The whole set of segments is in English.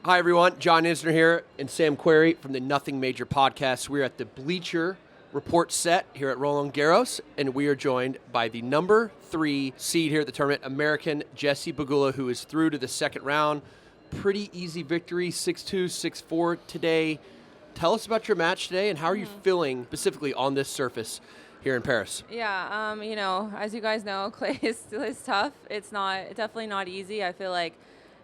Hi, everyone. John Isner here and Sam Querrey from the Nothing Major podcast. We're at the Bleacher report set here at Roland-Garros, and we are joined by the number 3 seed here at the tournament, American Jessica Pegula, who is through to the second round. Pretty easy victory, 6-2, 6-4 today. Tell us about your match today, and how are you feeling specifically on this surface here in Paris? Yeah, as you guys know, clay is tough. It's definitely not easy. I feel like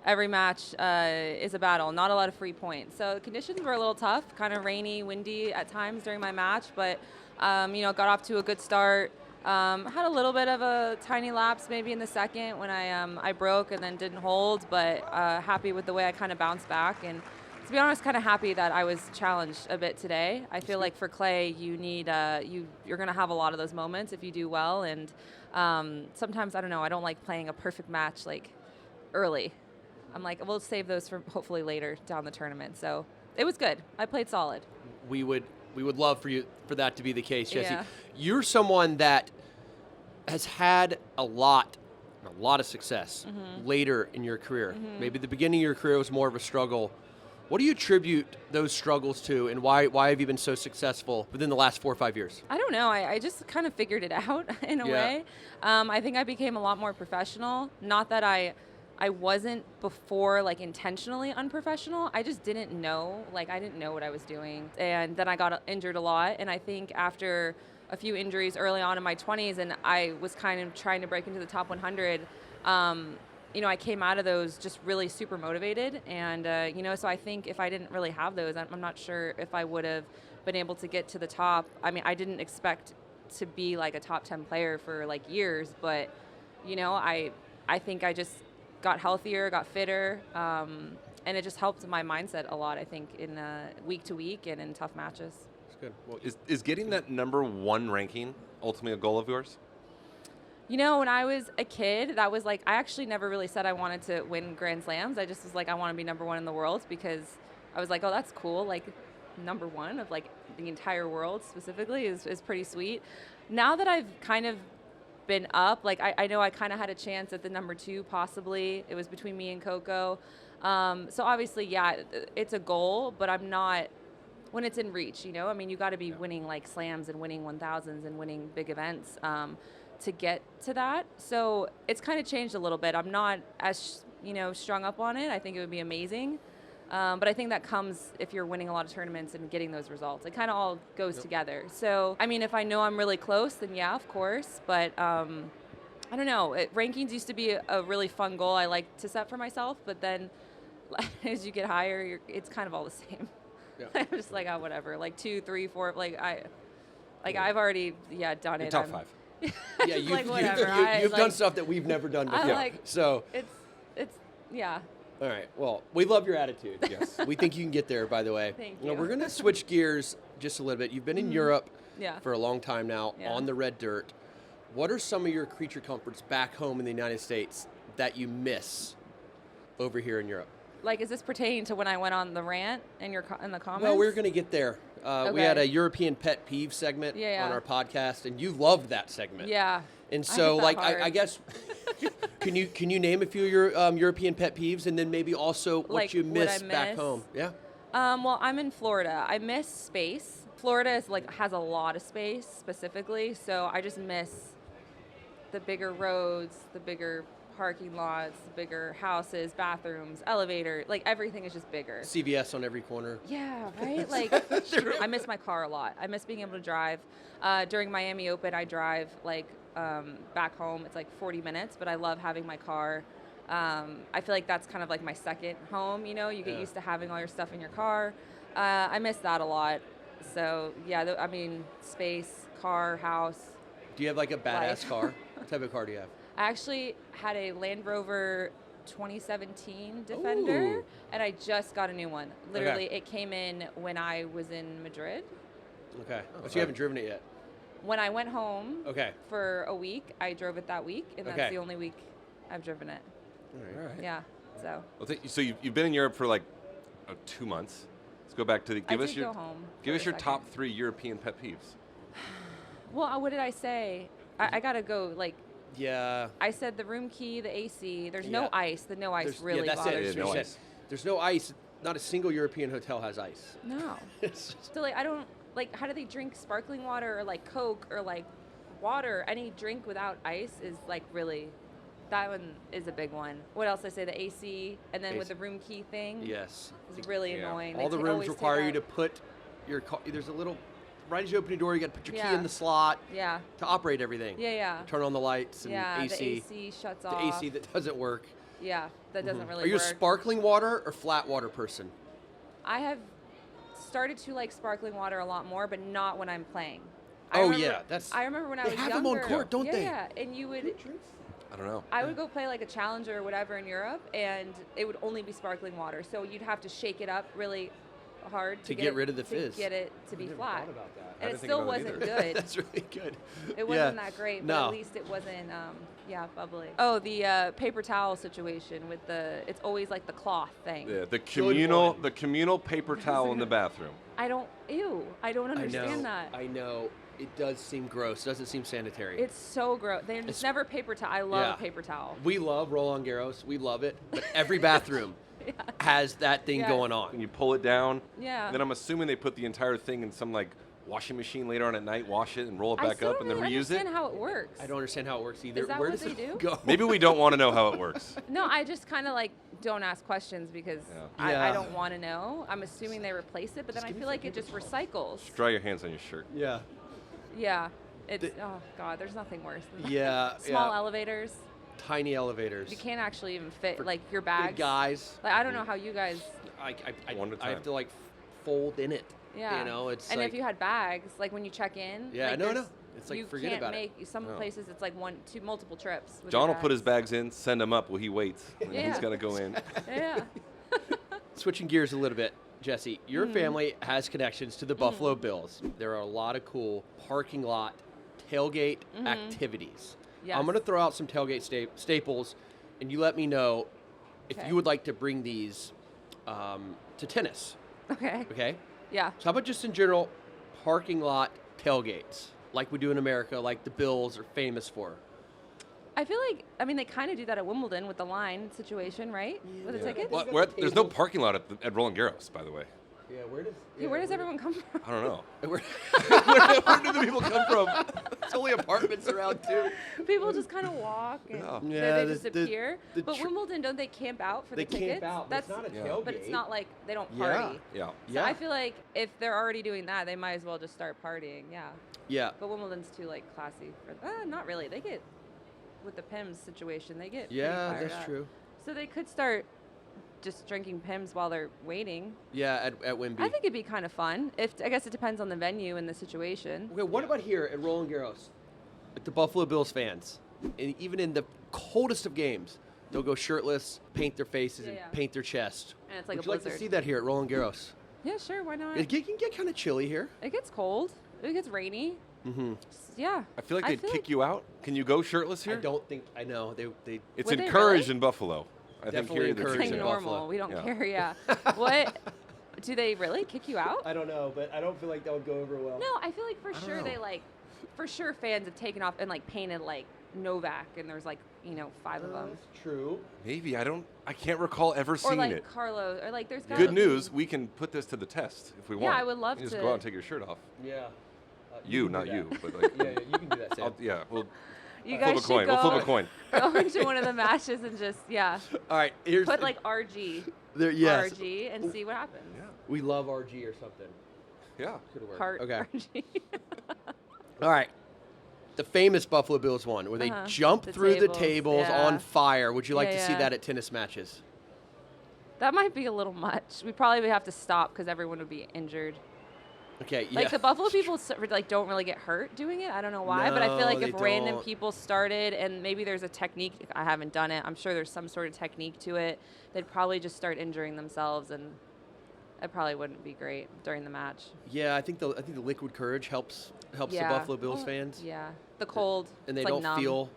every match is a battle, not a lot of free points. So the conditions were a little tough, kind of rainy, windy at times during my match, but, got off to a good start. Had a little bit of a tiny lapse maybe in the second when I broke and then didn't hold, but happy with the way I kind of bounced back. And to be honest, kind of happy that I was challenged a bit today. I feel like for clay, you need you're going to have a lot of those moments if you do well. And sometimes, I don't like playing a perfect match like early. I'm like, we'll save those for hopefully later down the tournament. So it was good. I played solid. We would love for that to be the case, Jessie. Yeah. You're someone that has had a lot of success later in your career. Maybe the beginning of your career was more of a struggle. What do you attribute those struggles to, and why have you been so successful within the last 4 or 5 years? I don't know. I just kind of figured it out in a way. I think I became a lot more professional. Not that I wasn't before, like, intentionally unprofessional. I just didn't know. Like, I didn't know what I was doing. And then I got injured a lot. And I think after a few injuries early on in my 20s, and I was kind of trying to break into the top 100, I came out of those just really super motivated. And, so I think if I didn't really have those, I'm not sure if I would have been able to get to the top. I mean, I didn't expect to be like a top 10 player for like years, but, I think I just got healthier, got fitter, and it just helped my mindset a lot, I think, in week to week and in tough matches. That's good. Well, is getting that number 1 ranking ultimately a goal of yours? When I was a kid, that was like, I actually never really said I wanted to win Grand Slams. I just was like, I want to be number 1 in the world, because I was like, oh, that's cool. Like, number 1 of like the entire world specifically is pretty sweet. Now that I've kind of been up, like I know I kind of had a chance at the number 2 possibly. It was between me and Coco. So obviously, yeah, it's a goal, but I'm not, when it's in reach, you got to be winning like slams and winning 1000s and winning big events to get to that. So it's kind of changed a little bit. I'm not as, strung up on it. I think it would be amazing. But I think that comes if you're winning a lot of tournaments and getting those results. It kind of all goes together. So, if I know I'm really close, then yeah, of course. But I don't know. Rankings used to be a really fun goal I like to set for myself. But then as you get higher, it's kind of all the same. Yeah. I'm just like, oh, whatever. Like 2, 3, 4. I've already done it. Top 5. Yeah, you've whatever. You've done stuff that we've never done before. So it's yeah. All right. Well, we love your attitude. Yes. We think you can get there, by the way. Thank you. We're going to switch gears just a little bit. You've been in Europe for a long time now on the red dirt. What are some of your creature comforts back home in the United States that you miss over here in Europe? Like, is this pertaining to when I went on the rant in the comments? Well, we're going to get there. Okay. We had a European pet peeve segment on our podcast, and you loved that segment. Yeah. And so, I guess, can you name a few of your European pet peeves, and then maybe also what you miss back home? Yeah. Well, I'm in Florida. I miss space. Florida has a lot of space specifically, so I just miss the bigger roads, the bigger parking lots, the bigger houses, bathrooms, elevator. Like, everything is just bigger. CVS on every corner. Yeah, right? Like, I miss my car a lot. I miss being able to drive. During Miami Open, I drive back home. It's like 40 minutes, but I love having my car. I feel like that's kind of like my second home, you get used to having all your stuff in your car. I miss that a lot. So yeah, space, car, house. Do you have like a badass car? What type of car do you have? I actually had a Land Rover 2017 Defender, and I just got a new one. Literally, it came in when I was in Madrid. Okay. So you haven't driven it yet? When I went home for a week, I drove it that week, and that's the only week I've driven it. All right. Yeah. So. Well, so you've been in Europe for like 2 months. Let's go back to give us your top 3 European pet peeves. Well, what did I say? I gotta go Yeah. I said the room key, the AC. There's no ice. The no ice really that's bothers it. me. No ice. There's no ice. not a single European hotel has ice. No. It's just- So, like, I don't, like, how do they drink sparkling water or, like, Coke or, like, water? Any drink without ice is, like, really, that one is a big one. What else I say? The AC, and then with AC. the room key thing. yes. It's really annoying. All They the rooms always require take you to out- put your there's a little, right as you open your door, you got to put your key Yeah. in the slot Yeah. to operate everything. Yeah. Turn on the lights and Yeah, AC. the AC shuts The off. AC that doesn't work. Yeah, that doesn't really Are you a work. sparkling water or flat water person? I have started to like sparkling water a lot more, but not when I'm playing. Oh, remember- yeah, that's- I remember when I they was have younger. them on court, don't yeah, they? Yeah, and you would. I don't know. I would go play like a challenger or whatever in Europe, and it would only be sparkling water. So you'd have to shake it up really hard To get get it- rid of the fizz. To get it to be flat. I And it didn't think still about that wasn't either. good. That's really good. It wasn't that great, but No. at least it wasn't, bubbly. Oh, the paper towel situation with it's always like the cloth thing. Yeah, the one. communal paper towel in the bathroom. I don't understand that. I know. It does seem gross. Doesn't seem sanitary. It's so gross. They're just never paper towel. I love paper towel. We love Roland-Garros. We love it. But every bathroom has that thing Yeah. going And on. you pull it down. Yeah. Then I'm assuming they put the entire thing in some like washing machine later on at night, wash it and roll it I back still up and then don't really reuse it. understand how it works. I don't understand how it works either. Is that Where what does they it do? go? Maybe we don't want to know how it works. No, I just kind of like don't ask questions because Yeah. Yeah. I don't want to know. I'm assuming they replace it, but then I feel like it just recycles. Just dry your hands on your shirt. Yeah. Yeah. Oh God, there's nothing worse than that. Yeah. Small yeah. elevators. Tiny elevators. You can't actually even fit For like your bags. Big guys. Like I don't know how you guys. One at a I have time. to like fold in it. Yeah. You know, it's and like, if you had bags, like when you check in. Yeah, like no. there's- It's like you forget can't about make it. some No. places it's like multiple trips. With John your will put his bags. bags in, send them up while he waits. And Yeah. he's got to go in. Yeah. Switching gears a little bit, Jesse, your Mm-hmm. family has connections to the Buffalo Bills. There are a lot of cool parking lot tailgate activities. Mm-hmm. Yes. I'm going to throw out some tailgate staples, and you let me know if Okay. you would like to bring these to tennis. Okay. Okay? Yeah. So how about just in general, parking lot tailgates, like we do in America, like the Bills are famous for? I feel like they kind of do that at Wimbledon with the line situation, right? With the tickets. Well, there's no parking lot at Roland-Garros, by the way. Yeah, Where does everyone come from? I don't know. Where do the people come from? It's only apartments around too. People just kind of walk and Yeah. then Yeah, they disappear. the But tr- Wimbledon, don't they camp out for They the tickets? camp out. That's But it's not a Yeah. tailgate. but it's not like they don't Yeah. party. Yeah. So Yeah. I feel like if they're already doing that, they might as well just start partying. Yeah. Yeah. But Wimbledon's too like classy for not really. They get with the Pims situation, they get pretty Yeah, fired that's up. true. So they could start just drinking Pims while they're waiting. Yeah, at Wimby. I think it'd be kind of fun. I guess it depends on the venue and the situation. Okay, what about here at Roland-Garros? Like the Buffalo Bills fans, and even in the coldest of games, they'll go shirtless, paint their faces, Yeah, yeah. and paint their chest. And it's like Would a you like blizzard. to see that here at Roland-Garros? Yeah, sure. Why not? It can get kind of chilly here. It gets cold. It gets rainy. Mm-hmm. Yeah. I feel like they'd kick you out. Can you go shirtless here? I don't think I know they. It's Would they encouraged really? in Buffalo. I think Definitely here they're encouraged It's like in teaching Buffalo. normal. We don't Yeah. care. Yeah. What? Do they really kick you out? I don't know, but I don't feel like that would go over well. No, I feel like for don't sure know. for sure fans have taken off and like painted like Novak, and there's like 5 of them. That's true. Maybe I can't recall ever Or seeing like it. Carlos, or like there's gotta Good be- news, we can put this to the test if we Yeah, want. I would love you just to. go out and take your shirt off. Yeah. You, can do not that. you, but like. Yeah, you can do that, Sam. Yeah, we'll You flip guys a should coin. go, We'll flip a coin. go into one of the matches and just All right, here's put like RG, there. Yes, RG, and see what happens. Yeah. we love RG or something. Yeah. Could work. Heart Okay. RG. All right. The famous Buffalo Bills one, where they Uh-huh. jump The through the tables, tables yeah. on fire. Would you like Yeah, to see yeah. that at tennis matches? That might be a little much. We probably would have to stop because everyone would be injured. Okay, yeah. Like the Buffalo people don't really get hurt doing it. I don't know why, but I feel like No, if they random don't. people started and maybe there's a technique, I haven't done it. I'm sure there's some sort of technique to it. They'd probably just start injuring themselves, and it probably wouldn't be great during the match. Yeah, I think the liquid courage helps Yeah. the Buffalo Bills Well, fans, Yeah, the cold. and they it's don't like numb. feel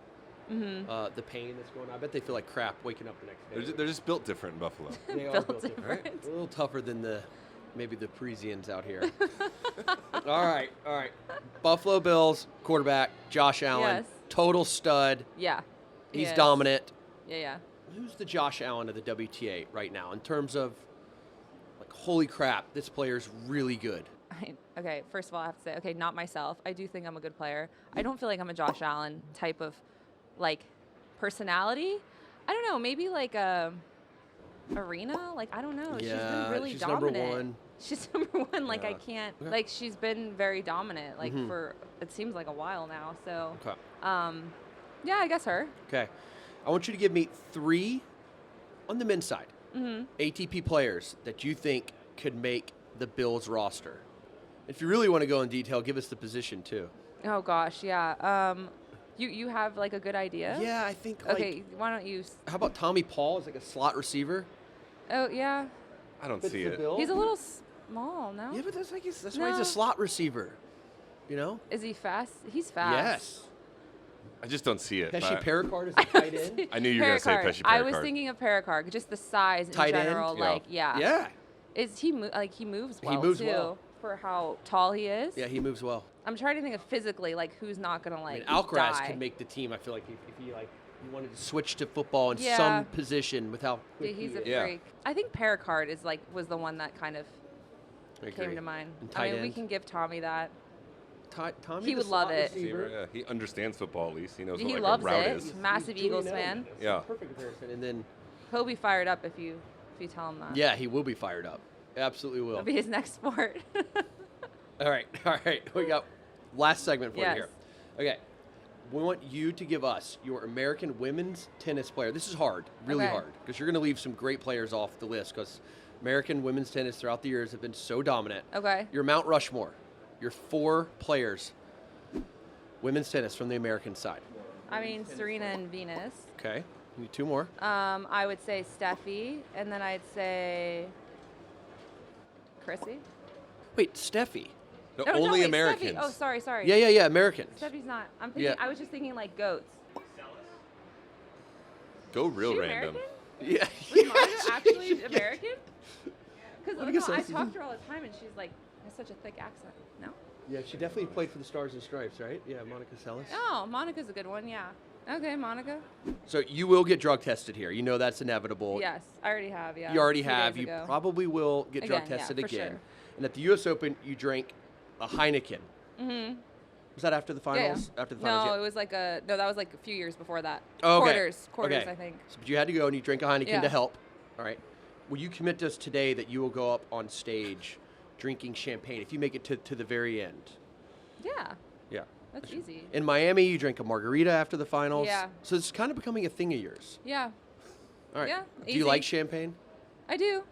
Mhm. the pain that's going on. I bet they feel like crap waking up the next day. They're just built different in Buffalo. They are built built different. different. A little tougher than maybe the Parisians out here. All right. Buffalo Bills quarterback Josh Allen, Yes. total stud. Yeah. He's Yes. dominant. Yeah. Who's the Josh Allen of the WTA right now in terms of holy crap, this player's really good? Okay, first of all, I have to say, okay, not myself. I do think I'm a good player. I don't feel like I'm a Josh Allen type of, like, personality. I don't know, maybe like Arena? Like, I don't know. Yeah, she's been really she's dominant. number one. She's number one. Like, Yeah. I can't, Okay. like, she's been very dominant, like, for, it seems like a while now. So, Okay. yeah, I guess her. Okay. I want you to give me 3 on the men's side. ATP players that you think could make the Bills roster. If you really want to go in detail, give us the position too. Oh, gosh, yeah. You have, like, a good idea? Yeah, I think like. Okay, why don't you? How about Tommy Paul as like a slot receiver? Oh, yeah. I don't Fits see the it. bill. He's a little small, no? Yeah, but that's like that's why he's No. a slot receiver. You know? Is he fast? He's fast. Yes. I just don't see it. Pesci but Pericard is a tight end. I knew you were going to say Pericard. Pesci I was Pericard. thinking of Pericard, just the size in Tight end? general. Yeah. Like, yeah. Yeah. Is he like he moves He well moves too well. for how tall he is? Yeah, he moves well. I'm trying to think of physically, like who's not gonna I like mean, Alcaraz die. could make the team. I feel like if he like you wanted to switch to football in Yeah. some position with how quick Dude, he's he a is. Yeah. freak. I think Pericard is like was the one that kind of I came agree. to mind. And I tight mean, we end. can give Tommy that. Tommy He the would love slot it. receiver. Receiver, yeah. He understands football at least. He knows He what like, loves a route it. is. Massive He's Eagles 2-0. fan. That's Yeah. a perfect comparison. And then He'll be fired up if you tell him that. yeah, he will be fired up. Absolutely will. That'll be his next sport. All right. We got last segment for Yes. you here. Okay. We want you to give us your American women's tennis player. This is hard, really Okay. hard, because you're going to leave some great players off the list because American women's tennis throughout the years have been so dominant. Okay. Your Mount Rushmore, your 4 players, women's tennis from the American side. I mean, Serena and Venus. Okay. You need 2 more. I would say Steffi, and then I'd say Chrissy. Wait, Steffi. No, Oh, no, only wait, Americans. Steffi. Oh, sorry. Yeah, Americans. Steffi's not. I'm thinking. Yeah. I was just thinking like goats. Go real She random. American? Yeah. Was Monica actually American? Because Monica I Seles talk is- to her all the time, and she's like has such a thick accent. No. Yeah, she definitely played for the Stars and Stripes, right? Yeah, Monica Seles. Oh, Monica's a good one. Yeah. Okay, Monica. So you will get drug tested here. You know that's inevitable. Yes, I already have. Yeah. You already 2 have. days You ago. probably will get drug Again, yeah, tested for again. sure. And at the U.S. Open, you drank a Heineken. Mm-hmm. Was that after the Yeah, finals? yeah. After the finals? No, yeah. it was like that was like a few years before that. Oh, okay. Quarters, Okay. I think. So, but you had to go and you drank a Heineken Yeah. to help. All right. Will you commit to us today that you will go up on stage drinking champagne if you make it to the very end? Yeah, Yeah. that's easy. In Miami, you drank a margarita after the finals. Yeah. So it's kind of becoming a thing of yours. Yeah, All right. Yeah, Do you easy. like champagne? I do.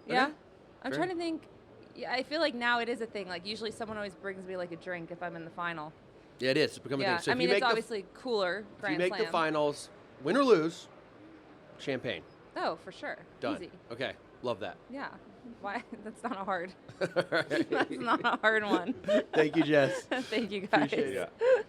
Yeah. I'm Fair. trying to think. Yeah, I feel like now it is a thing. Like usually someone always brings me like a drink if I'm in the final. Yeah, it is. It's becoming a Yeah, thing. So I if mean you it's make obviously cooler. if you Grand make the Slam. finals, win or lose, champagne. Oh, for sure. Done. Easy. Okay. Love that. Yeah. Why? That's not a hard. All right. That's not a hard one. Thank you, Jess. Thank you guys. Appreciate it. Yeah.